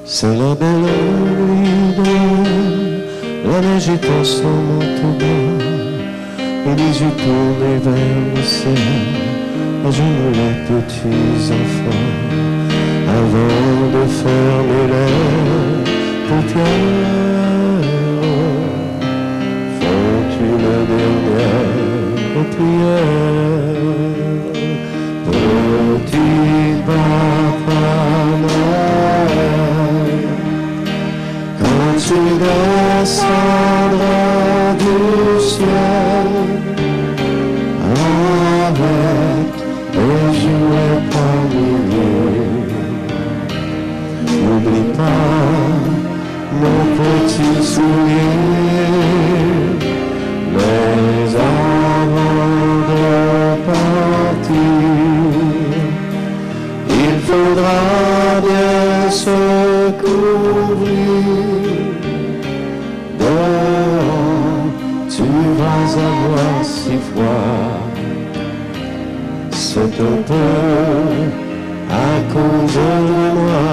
C'est la belle nuit de Noël, la neige étend son manteau blanc, et les yeux tournés vers le ciel, à genoux les petits enfants, avant de fermer les paupières, font une dernière prière. Petit Papa Noël, quand tu descendras du ciel avec des jouets par milliers, n'oublie pas mon petit soulier, mais avant de partir, il faudra bien se couvrir. Dehors, tu vas avoir si froid. C'est un peu à cause de moi.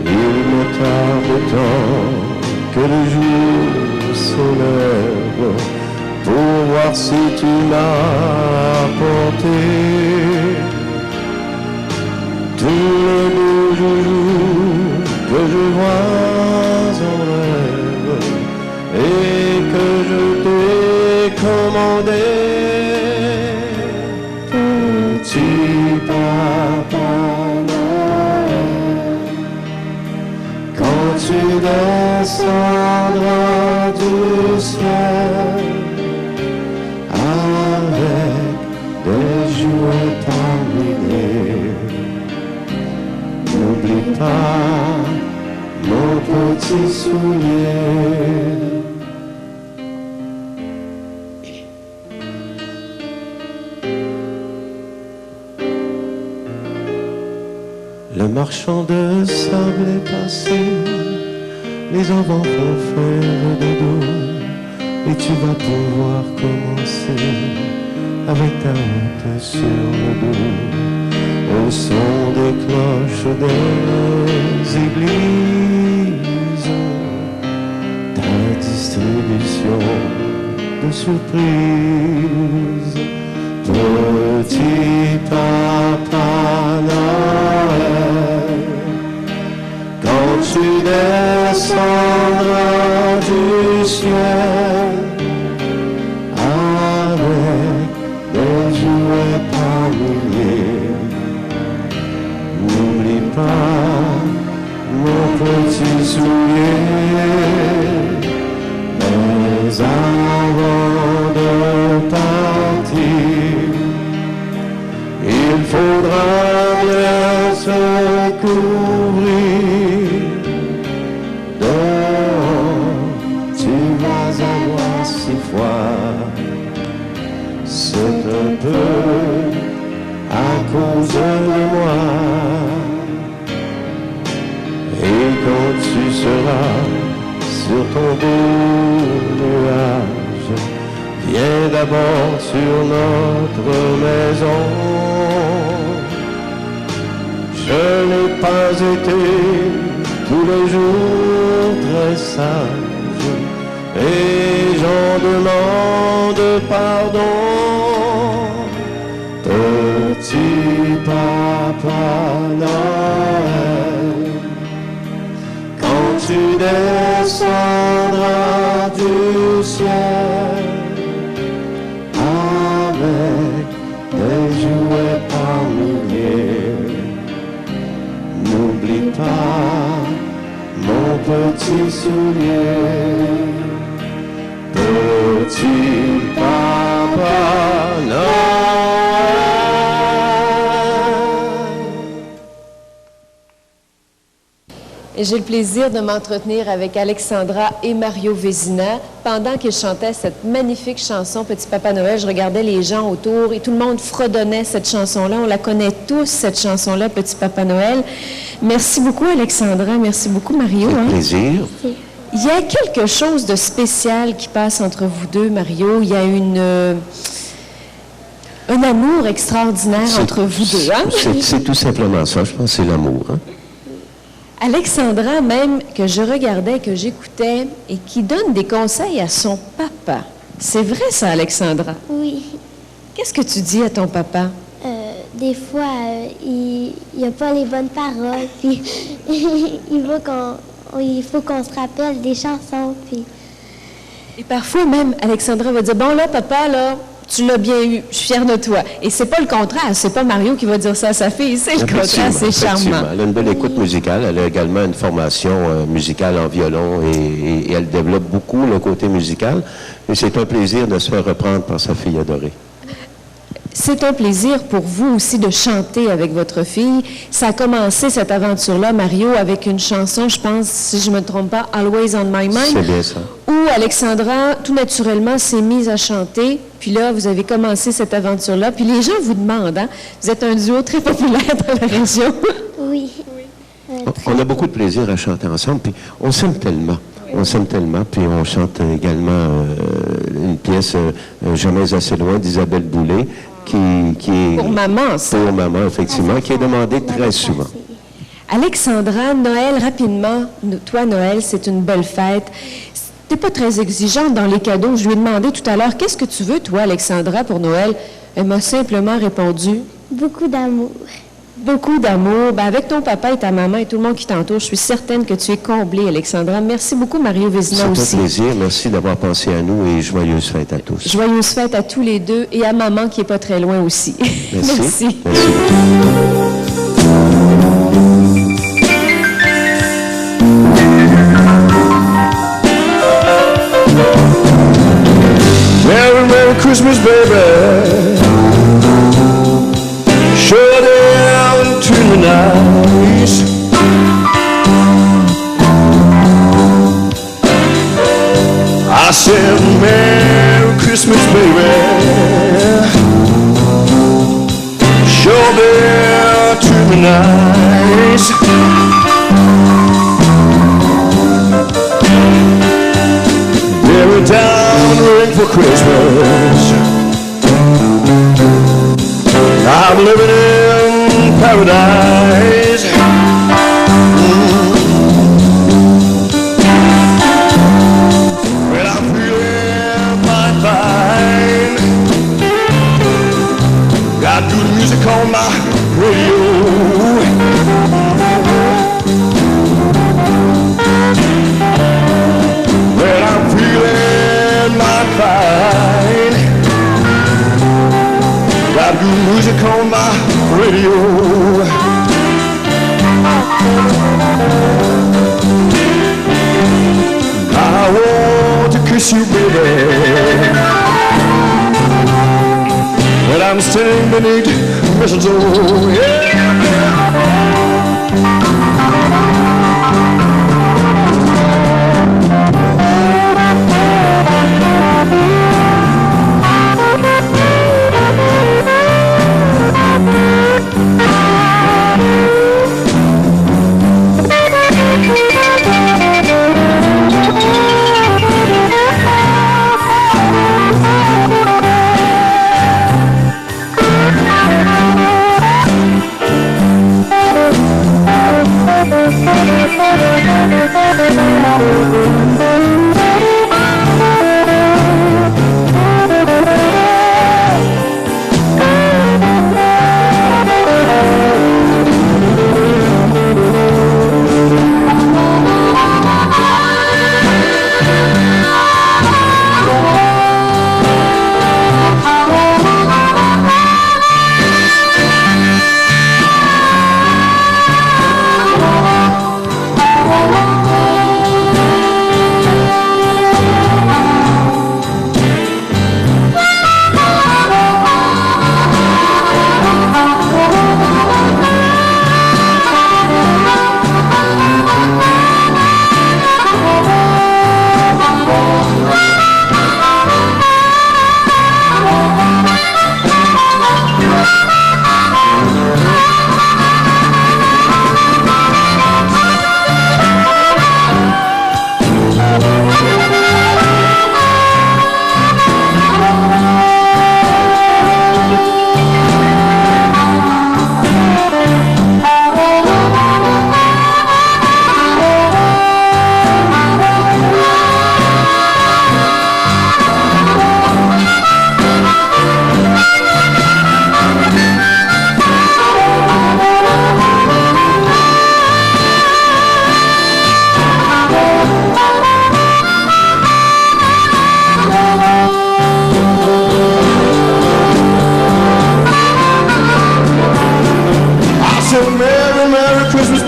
Il me tarde tant que le jour se lève pour voir si tu m'as apporté tous les beaux jours que je vois en rêve et que je t'ai commandé. Petit Papa Noël, quand tu descendras du ciel avec des jouets par milliers, n'oublie pas mon petit soulier. Le marchand de sable est passé, les enfants vont faire dodo, et tu vas pouvoir commencer avec ta honte sur le dos, au son des cloches des églises, ta distribution de surprises. Petit Papa Noël, quand tu descendras du ciel avec des jouets par milliers, n'oublie pas mon petit soulier, mais avant de partir, il faudra bien se couvrir. Dehors, tu vas avoir si froid. C'est un peu à cause de moi. Et quand tu seras sur ton beau nuage, viens d'abord sur notre maison. Je n'ai pas été tous les jours très sage et j'en demande pardon. Petit Papa Noël, quand tu descendras du ciel avec des jouets par milliers, n'oublie pas mon petit soulier. Petit Papa Noël. Et j'ai le plaisir de m'entretenir avec Alexandra et Mario Vézina. Pendant qu'ils chantaient cette magnifique chanson, Petit Papa Noël, je regardais les gens autour et tout le monde fredonnait cette chanson-là. On la connaît tous, cette chanson-là, Petit Papa Noël. Merci beaucoup, Alexandra. Merci beaucoup, Mario. C'est un plaisir. Il y a quelque chose de spécial qui passe entre vous deux, Mario. Il y a une... Un amour extraordinaire entre vous deux, hein? C'est tout simplement ça, je pense, c'est l'amour. Hein? Alexandra, même, que je regardais, que j'écoutais, et qui donne des conseils à son papa. C'est vrai, ça, Alexandra? Oui. Qu'est-ce que tu dis à ton papa? Des fois, il n'a pas les bonnes paroles, puis il faut qu'on se rappelle des chansons, puis... Et parfois même, Alexandra va dire, bon là, papa, là, tu l'as bien eu, je suis fière de toi. Et c'est pas le contraire, c'est pas Mario qui va dire ça à sa fille, c'est le contraire, c'est charmant. Elle a une belle écoute musicale, elle a également une formation musicale en violon et elle développe beaucoup le côté musical. Et c'est un plaisir de se faire reprendre par sa fille adorée. C'est un plaisir pour vous aussi de chanter avec votre fille. Ça a commencé, cette aventure-là, Mario, avec une chanson, je pense, si je ne me trompe pas, « Always on my mind ». C'est bien ça. Où Alexandra, tout naturellement, s'est mise à chanter. Puis là, vous avez commencé cette aventure-là. Puis les gens vous demandent, hein? Vous êtes un duo très populaire dans la région. Oui. On a beaucoup de plaisir à chanter ensemble, puis on s'aime tellement. On s'aime tellement, puis on chante également une pièce « Jamais assez loin » d'Isabelle Boulay, qui est... Pour maman, ça. Pour maman, effectivement, qui est demandée très souvent. Alexandra, Noël, rapidement. Toi, Noël, c'est une belle fête. T'es pas très exigeante dans les cadeaux. Je lui ai demandé tout à l'heure, qu'est-ce que tu veux, toi, Alexandra, pour Noël? Elle m'a simplement répondu... Beaucoup d'amour. Beaucoup d'amour. Ben, avec ton papa et ta maman et tout le monde qui t'entoure, je suis certaine que tu es comblée, Alexandra. Merci beaucoup, Mario Vézina aussi. C'est un plaisir. Merci d'avoir pensé à nous et joyeuses fêtes à tous. Joyeuses fêtes à tous les deux et à maman qui est pas très loin aussi. Merci. Merci. Merci. Merry, Merry Christmas, baby. Shut down to the night. I said, Merry Christmas, baby. Shut down to the night. Every down ring for Christmas. I'm living in paradise. Well, I'm feeling mighty fine. Got good music on my radio. Well, I'm feeling mighty fine. Got good music on my radio. I want to kiss you, baby. When I'm standing beneath mistletoe, yeah.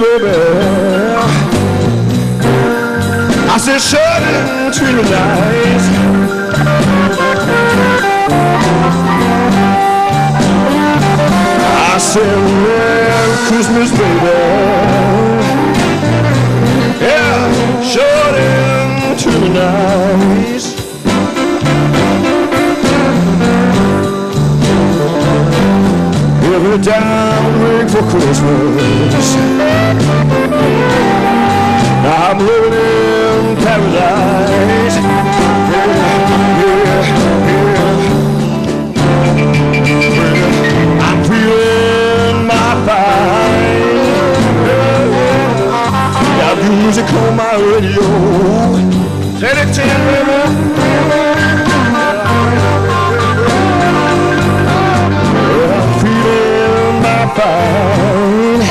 baby. I said, shut into the night. I said, Merry Christmas, baby. Yeah, shut into the night. Every time ring for Christmas, I'm living in paradise. I'm feeling my fine. Got music on my radio. Say it, baby. Fine.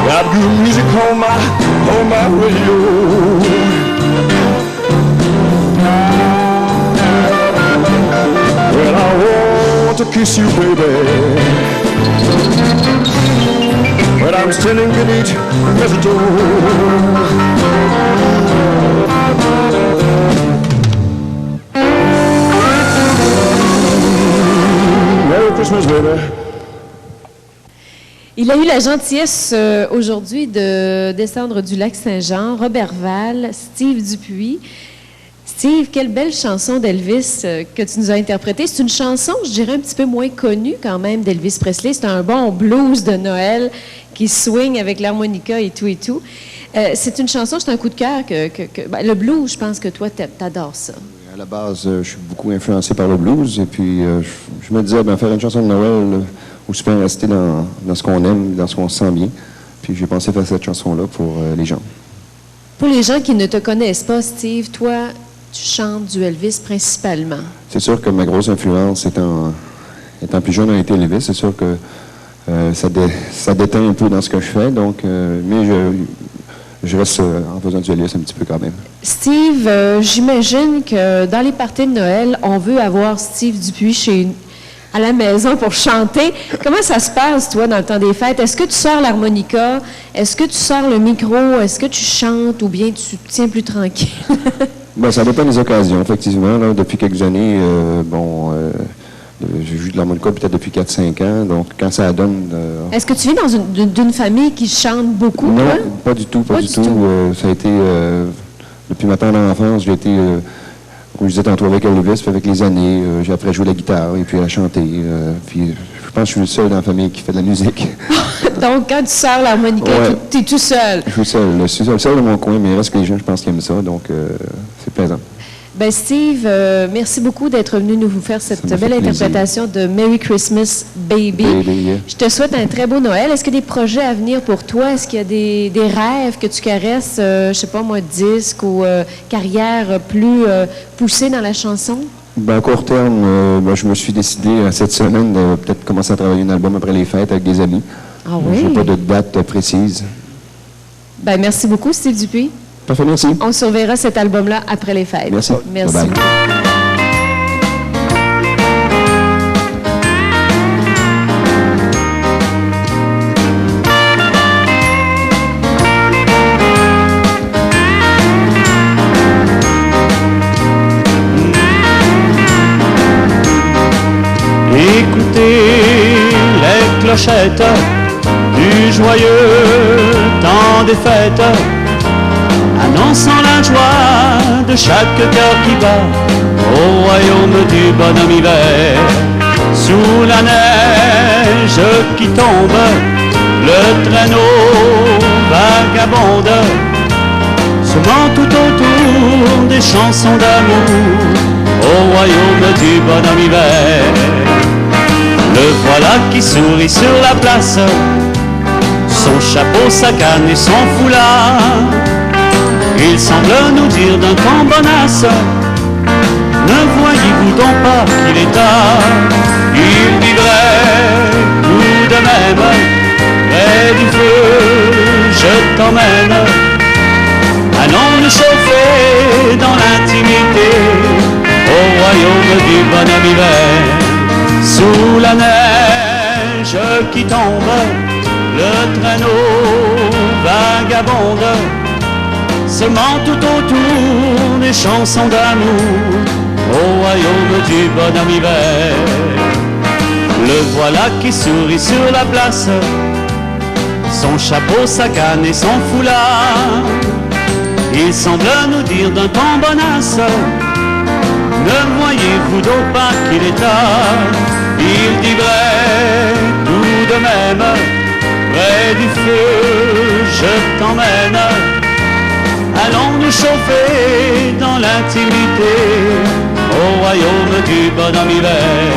Got good music on my radio. Well, I want to kiss you, baby, but I'm standing beneath mistletoe. Merry Christmas, baby. Il a eu la gentillesse aujourd'hui de descendre du lac Saint-Jean, Robert Val, Steve Dupuis. Steve, quelle belle chanson d'Elvis que tu nous as interprétée. C'est une chanson, je dirais, un petit peu moins connue quand même d'Elvis Presley. C'est un bon blues de Noël qui swing avec l'harmonica et tout et tout. C'est une chanson, c'est un coup de cœur ben, le blues, je pense que toi, t'adores ça. À la base, je suis beaucoup influencé par le blues et puis je me disais, faire une chanson de Noël aussi bien rester dans ce qu'on aime, dans ce qu'on se sent bien. Puis j'ai pensé faire cette chanson-là pour les gens. Pour les gens qui ne te connaissent pas, Steve, toi, tu chantes du Elvis principalement. C'est sûr que ma grosse influence, étant plus jeune, a été Elvis. C'est sûr que ça déteint un peu dans ce que je fais, donc, mais je reste en faisant du Elvis un petit peu quand même. Steve, j'imagine que dans les parties de Noël, on veut avoir Steve Dupuis à la maison pour chanter. Comment ça se passe, toi, dans le temps des fêtes? Est-ce que tu sors l'harmonica? Est-ce que tu sors le micro? Est-ce que tu chantes ou bien tu te tiens plus tranquille? Ben, ça dépend des occasions, effectivement. Là, depuis quelques années, j'ai joué de l'harmonica peut-être depuis 4-5 ans, donc quand ça donne... Est-ce que tu viens d'une famille qui chante beaucoup, non, toi? Pas du tout, pas du tout. Ça a été... depuis ma tendre enfance, j'ai été... comme je disais tantôt avec Elvis, puis avec les années, j'ai appris à jouer la guitare et puis à chanter. Puis je pense que je suis le seul dans la famille qui fait de la musique. Donc, quand tu sors l'harmonica, ouais, tu es tout seul? Je suis seul. Je suis seul de mon coin, mais il reste que les gens, je pense, qui aiment ça, donc c'est plaisant. Ben Steve, merci beaucoup d'être venu nous faire cette belle interprétation de Merry Christmas, Baby. Yeah. Je te souhaite un très beau Noël. Est-ce qu'il y a des projets à venir pour toi? Est-ce qu'il y a des rêves que tu caresses, je sais pas moi, disque ou carrière plus poussée dans la chanson? Ben, à court terme, je me suis décidé cette semaine de peut-être commencer à travailler un album après les fêtes avec des amis. Ah oui? Je n'ai pas de date précise. Ben, merci beaucoup, Steve Dupuis. Parfait, merci. On surveillera cet album-là après les fêtes. Merci. Merci. Bye bye. Écoutez les clochettes du joyeux temps des fêtes, annonçant la joie de chaque cœur qui bat au royaume du bonhomme hiver. Sous la neige qui tombe, le traîneau vagabonde, semant tout autour des chansons d'amour au royaume du bonhomme hiver. Le voilà qui sourit sur la place, son chapeau, sa canne et son foulard. Il semble nous dire d'un ton bonasse, ne voyez-vous donc pas qu'il est tard? Il vivrait tout de même près du feu, je t'emmène. Allons nous chauffer dans l'intimité au royaume du bonhomme hiver. Sous la neige qui tombe, Le traîneau vagabonde, seulement tout autour des chansons d'amour, au royaume du bonhomme hiver. Le voilà qui sourit sur la place, son chapeau, sa canne et son foulard. Il semble nous dire d'un ton bonasse, ne voyez-vous donc pas qu'il est tard? Il dit vrai, tout de même, près du feu, je t'emmène. Allons nous chauffer dans l'intimité, au royaume du bonhomme hiver.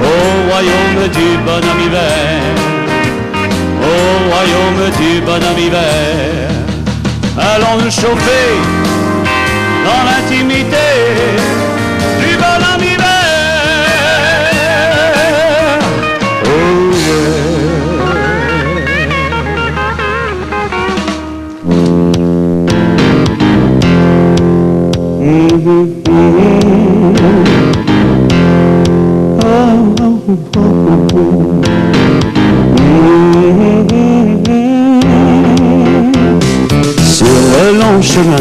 Au royaume du bonhomme hiver. Au royaume du bonhomme hiver. Allons nous chauffer dans l'intimité du bonhomme hiver. Oh Sur le long chemin,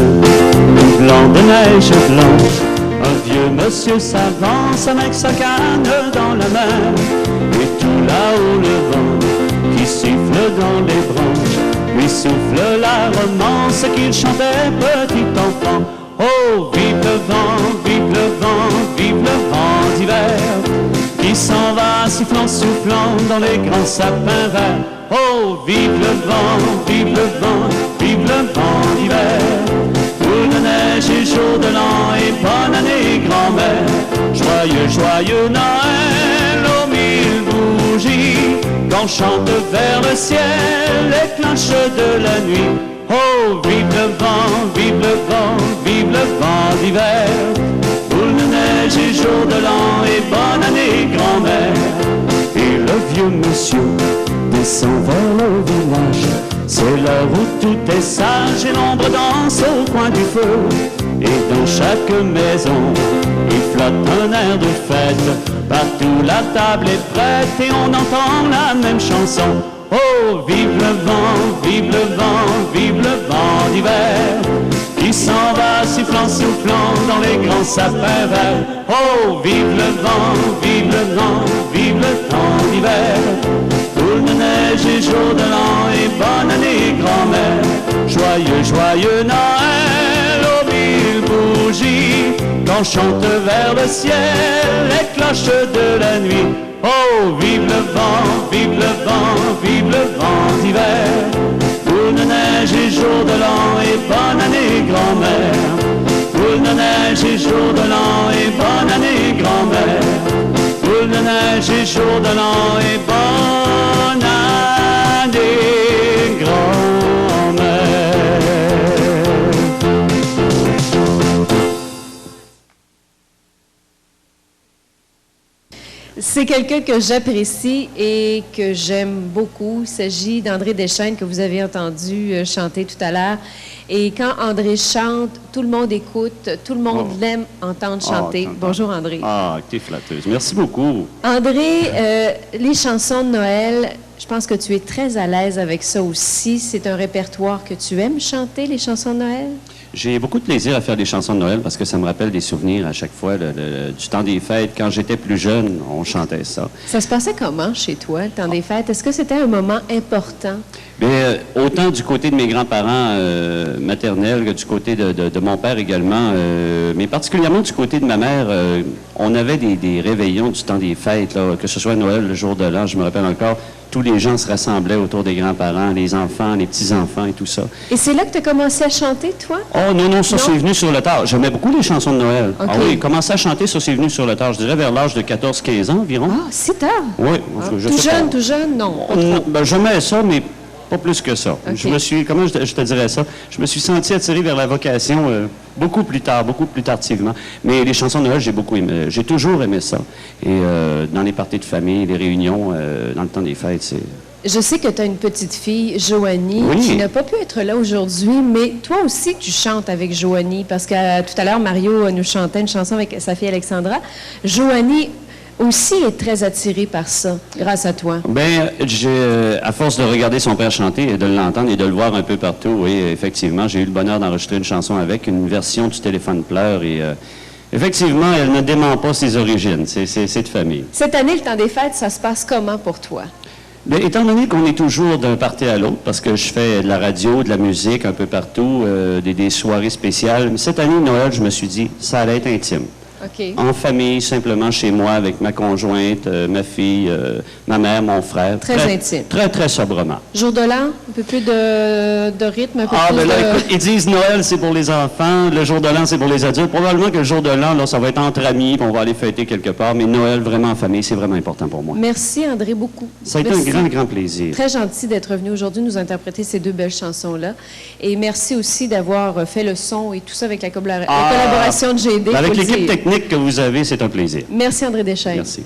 tout blanc de neige blanche, un vieux monsieur s'avance avec sa canne dans la main. Et tout là-haut le vent qui siffle dans les branches lui souffle la romance qu'il chantait petit enfant. Oh, vive le vent, vive le vent, vive le vent d'hiver, qui s'en va sifflant, soufflant dans les grands sapins verts. Oh, vive le vent, vive le vent, vive le vent d'hiver. Boule de neige et jour de l'an et bonne année grand-mère. Joyeux, joyeux Noël aux mille bougies, qu'on chante vers le ciel les cloches de la nuit. Oh, vive le vent, vive le vent, vive le vent d'hiver. Boule de neige et jour de l'an et bonne année grand-mère. Et le vieux monsieur descend vers le village, c'est l'heure où tout est sage et l'ombre danse au coin du feu. Et dans chaque maison, il flotte un air de fête, partout la table est prête et on entend la même chanson. Oh, vive le vent, vive le vent, vive le vent d'hiver, qui s'en va sifflant, soufflant dans les grands sapins verts. Oh, vive le vent, vive le vent, vive le temps d'hiver. Boule de neige et jour de l'an et bonne année grand-mère. Joyeux, joyeux Noël aux mille bougies, qu'on chante vers le ciel les cloches de la nuit. Oh, vive le vent, vive le vent, vive le vent d'hiver. Boule de neige et jour de l'an et bonne année grand-mère. Boule de neige et jour de l'an et bonne année grand-mère. Boule de neige et jour de l'an et bonne année grand-mère. C'est quelqu'un que j'apprécie et que j'aime beaucoup. Il s'agit d'André Deschênes, que vous avez entendu chanter tout à l'heure. Et quand André chante, tout le monde écoute, tout le monde l'aime entendre chanter. Bonjour André. Ah, t'es flatteuse. Merci beaucoup. André, les chansons de Noël, je pense que tu es très à l'aise avec ça aussi. C'est un répertoire que tu aimes chanter, les chansons de Noël? J'ai beaucoup de plaisir à faire des chansons de Noël parce que ça me rappelle des souvenirs à chaque fois du temps des fêtes. Quand j'étais plus jeune, on chantait ça. Ça se passait comment chez toi, le temps des fêtes? Est-ce que c'était un moment important? Bien, autant du côté de mes grands-parents maternels que du côté de mon père également, mais particulièrement du côté de ma mère, on avait des réveillons du temps des fêtes, là, que ce soit Noël, le jour de l'an, je me rappelle encore, tous les gens se rassemblaient autour des grands-parents, les enfants, les petits-enfants et tout ça. Et c'est là que tu as commencé à chanter, toi? Oh non, ça c'est venu sur le tard. J'aimais beaucoup les chansons de Noël. Okay. Ah oui, commencer à chanter, ça c'est venu sur le tard. Je dirais vers l'âge de 14-15 ans environ. Ah, si tard? Oui. Tout jeune, non? Ben, j'aimais ça, mais pas plus que ça. Okay. Je me suis, comment je te dirais ça? Je me suis senti attiré vers la vocation beaucoup plus tardivement. Mais les chansons de Noël, j'ai beaucoup aimé. J'ai toujours aimé ça. Et dans les parties de famille, les réunions, dans le temps des fêtes, c'est... Je sais que tu as une petite fille, Joanie, qui n'a pas pu être là aujourd'hui, mais toi aussi, tu chantes avec Joanie, parce que tout à l'heure, Mario nous chantait une chanson avec sa fille Alexandra. Joanie aussi est très attiré par ça, grâce à toi. Bien, à force de regarder son père chanter et de l'entendre et de le voir un peu partout, oui, effectivement, j'ai eu le bonheur d'enregistrer une chanson avec, une version du Téléphone pleure et effectivement, elle ne dément pas ses origines, c'est de famille. Cette année, le temps des fêtes, ça se passe comment pour toi? Bien, étant donné qu'on est toujours d'un party à l'autre, parce que je fais de la radio, de la musique un peu partout, des soirées spéciales, cette année, Noël, je me suis dit, ça allait être intime. OK. En famille, simplement chez moi, avec ma conjointe, ma fille, ma mère, mon frère. Très intime. Très, très sobrement. Jour de l'an, un peu plus de rythme, un peu plus Ben là, de... écoute, ils disent Noël, c'est pour les enfants, le jour de l'an, c'est pour les adultes. Probablement que le jour de l'an, là, ça va être entre amis, puis on va aller fêter quelque part, mais Noël, vraiment en famille, c'est vraiment important pour moi. Merci, André, beaucoup. Ça a été Merci. un grand, grand plaisir. Très gentil d'être venu aujourd'hui nous interpréter ces deux belles chansons-là. Et merci aussi d'avoir fait le son et tout ça avec la collaboration de GD. Avec faut le l'équipe dire. technique que vous avez, c'est un plaisir. Merci, André Deschaines. Merci.